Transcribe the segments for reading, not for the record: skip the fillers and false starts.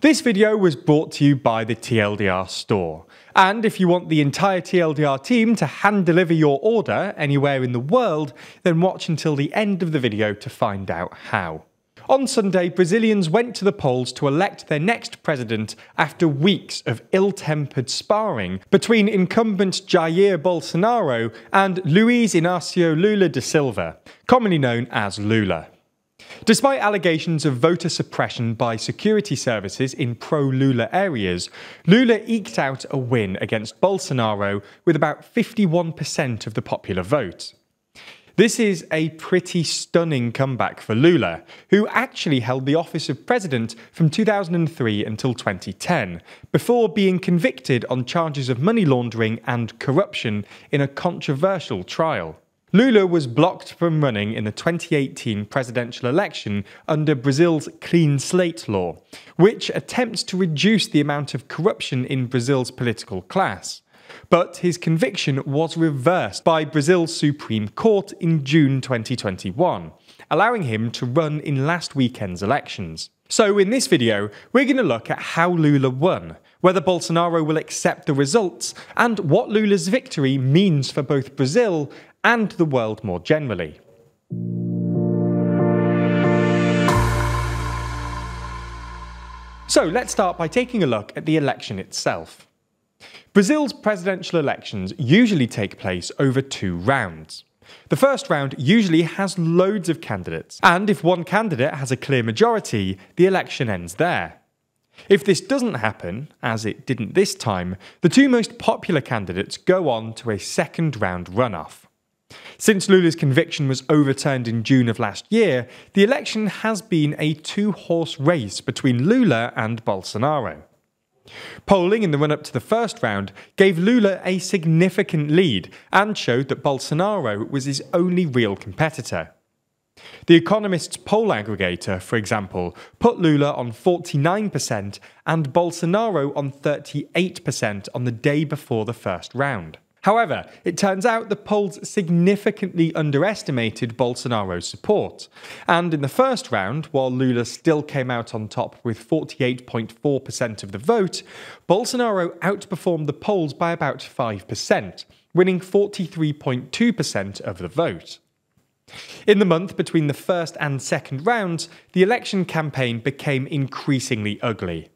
This video was brought to you by the TLDR store. And if you want the entire TLDR team to hand deliver your order anywhere in the world, then watch until the end of the video to find out how. On Sunday, Brazilians went to the polls to elect their next president after weeks of ill-tempered sparring between incumbent Jair Bolsonaro and Luiz Inácio Lula da Silva, commonly known as Lula. Despite allegations of voter suppression by security services in pro-Lula areas, Lula eked out a win against Bolsonaro with about 51% of the popular vote. This is a pretty stunning comeback for Lula, who actually held the office of president from 2003 until 2010, before being convicted on charges of money laundering and corruption in a controversial trial. Lula was blocked from running in the 2018 presidential election under Brazil's clean slate law, which attempts to reduce the amount of corruption in Brazil's political class. But his conviction was reversed by Brazil's Supreme Court in June 2021, allowing him to run in last weekend's elections. So in this video, we're going to look at how Lula won, whether Bolsonaro will accept the results, and what Lula's victory means for both Brazil and the world more generally. So let's start by taking a look at the election itself. Brazil's presidential elections usually take place over 2 rounds. The first round usually has loads of candidates, and if one candidate has a clear majority, the election ends there. If this doesn't happen, as it didn't this time, the 2 most popular candidates go on to a second round runoff. Since Lula's conviction was overturned in June of last year, the election has been a 2-horse race between Lula and Bolsonaro. Polling in the run-up to the first round gave Lula a significant lead and showed that Bolsonaro was his only real competitor. The Economist's poll aggregator, for example, put Lula on 49% and Bolsonaro on 38% on the day before the first round. However, it turns out the polls significantly underestimated Bolsonaro's support, and in the first round, while Lula still came out on top with 48.4% of the vote, Bolsonaro outperformed the polls by about 5%, winning 43.2% of the vote. In the month between the first and second rounds, the election campaign became increasingly ugly.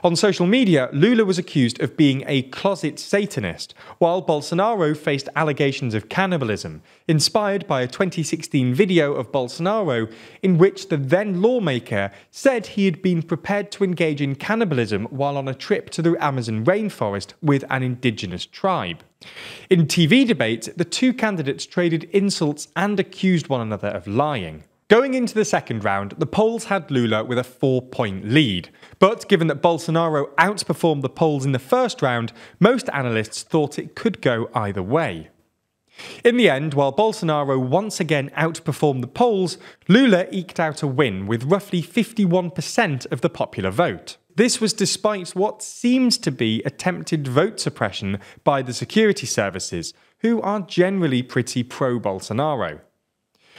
On social media, Lula was accused of being a closet Satanist, while Bolsonaro faced allegations of cannibalism, inspired by a 2016 video of Bolsonaro in which the then lawmaker said he had been prepared to engage in cannibalism while on a trip to the Amazon rainforest with an indigenous tribe. In TV debates, the 2 candidates traded insults and accused one another of lying. Going into the second round, the polls had Lula with a 4-point lead, but given that Bolsonaro outperformed the polls in the first round, most analysts thought it could go either way. In the end, while Bolsonaro once again outperformed the polls, Lula eked out a win with roughly 51% of the popular vote. This was despite what seems to be attempted vote suppression by the security services, who are generally pretty pro-Bolsonaro.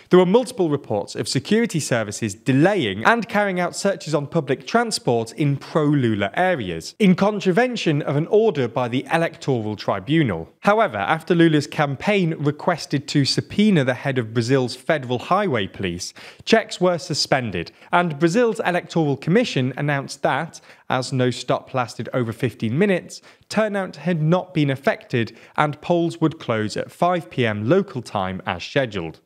There were multiple reports of security services delaying and carrying out searches on public transport in pro-Lula areas, in contravention of an order by the Electoral Tribunal. However, after Lula's campaign requested to subpoena the head of Brazil's Federal Highway Police, checks were suspended, and Brazil's Electoral Commission announced that, as no stop lasted over 15 minutes, turnout had not been affected and polls would close at 5 p.m. local time as scheduled.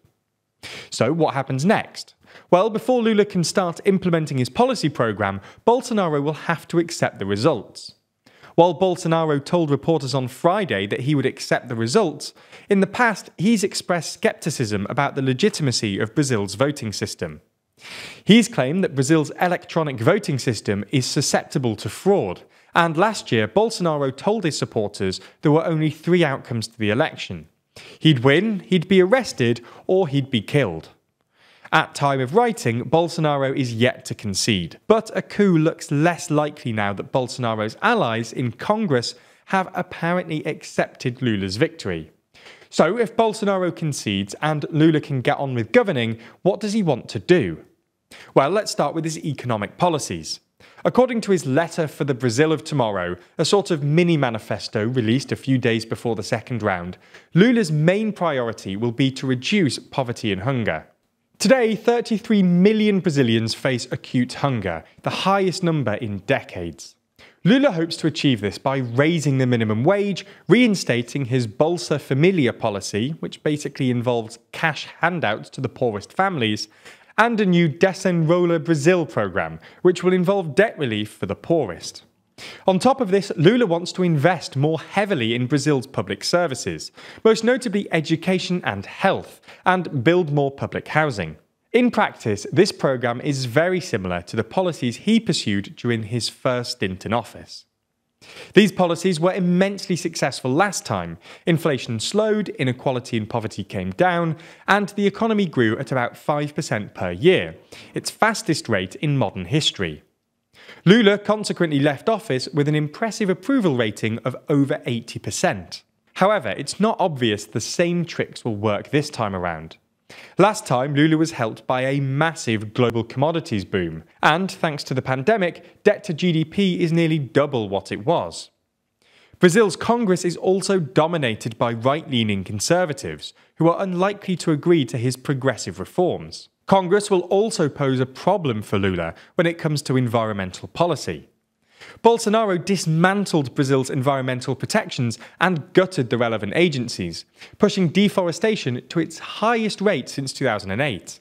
So what happens next? Well, before Lula can start implementing his policy program, Bolsonaro will have to accept the results. While Bolsonaro told reporters on Friday that he would accept the results, in the past he's expressed skepticism about the legitimacy of Brazil's voting system. He's claimed that Brazil's electronic voting system is susceptible to fraud, and last year Bolsonaro told his supporters there were only 3 outcomes to the election. He'd win, he'd be arrested, or he'd be killed. At time of writing, Bolsonaro is yet to concede, but a coup looks less likely now that Bolsonaro's allies in Congress have apparently accepted Lula's victory. So if Bolsonaro concedes and Lula can get on with governing, what does he want to do? Well, let's start with his economic policies. According to his letter for the Brazil of tomorrow, a sort of mini manifesto released a few days before the second round, Lula's main priority will be to reduce poverty and hunger. Today, 33 million Brazilians face acute hunger, the highest number in decades. Lula hopes to achieve this by raising the minimum wage, reinstating his Bolsa Familia policy, which basically involves cash handouts to the poorest families, and a new Desenrola Brazil program, which will involve debt relief for the poorest. On top of this, Lula wants to invest more heavily in Brazil's public services, most notably education and health, and build more public housing. In practice, this program is very similar to the policies he pursued during his first stint in office. These policies were immensely successful last time. Inflation slowed, inequality and poverty came down, and the economy grew at about 5% per year, its fastest rate in modern history. Lula consequently left office with an impressive approval rating of over 80%. However, it's not obvious the same tricks will work this time around. Last time, Lula was helped by a massive global commodities boom, and thanks to the pandemic, debt to GDP is nearly double what it was. Brazil's Congress is also dominated by right-leaning conservatives, who are unlikely to agree to his progressive reforms. Congress will also pose a problem for Lula when it comes to environmental policy. Bolsonaro dismantled Brazil's environmental protections and gutted the relevant agencies, pushing deforestation to its highest rate since 2008.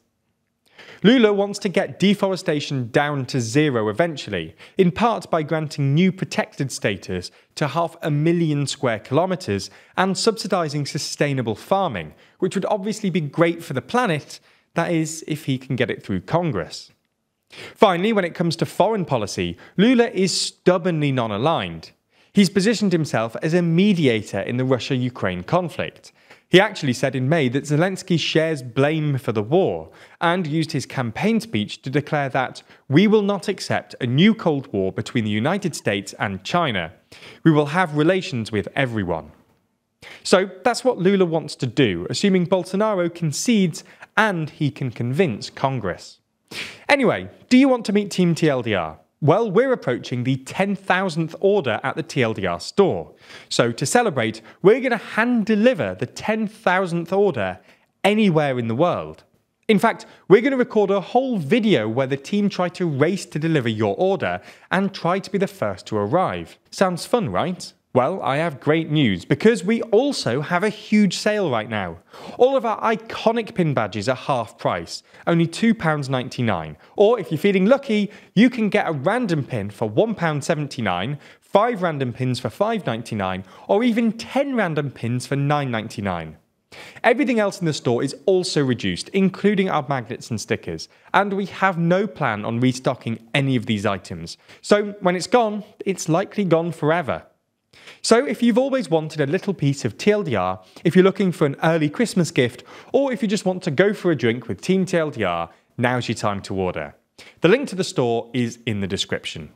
Lula wants to get deforestation down to zero eventually, in part by granting new protected status to 500,000 square kilometres and subsidising sustainable farming, which would obviously be great for the planet, that is, if he can get it through Congress. Finally, when it comes to foreign policy, Lula is stubbornly non-aligned. He's positioned himself as a mediator in the Russia-Ukraine conflict. He actually said in May that Zelensky shares blame for the war, and used his campaign speech to declare that we will not accept a new Cold War between the United States and China. We will have relations with everyone. So that's what Lula wants to do, assuming Bolsonaro concedes and he can convince Congress. Anyway, do you want to meet Team TLDR? Well, we're approaching the 10,000th order at the TLDR store. So to celebrate, we're going to hand deliver the 10,000th order anywhere in the world. In fact, we're going to record a whole video where the team try to race to deliver your order and try to be the first to arrive. Sounds fun, right? Well, I have great news, because we also have a huge sale right now. All of our iconic pin badges are half price, only £2.99. Or if you're feeling lucky, you can get a random pin for £1.79, 5 random pins for £5.99, or even 10 random pins for £9.99. Everything else in the store is also reduced, including our magnets and stickers, and we have no plan on restocking any of these items. So when it's gone, it's likely gone forever. So if you've always wanted a little piece of TLDR, if you're looking for an early Christmas gift, or if you just want to go for a drink with Team TLDR, now's your time to order. The link to the store is in the description.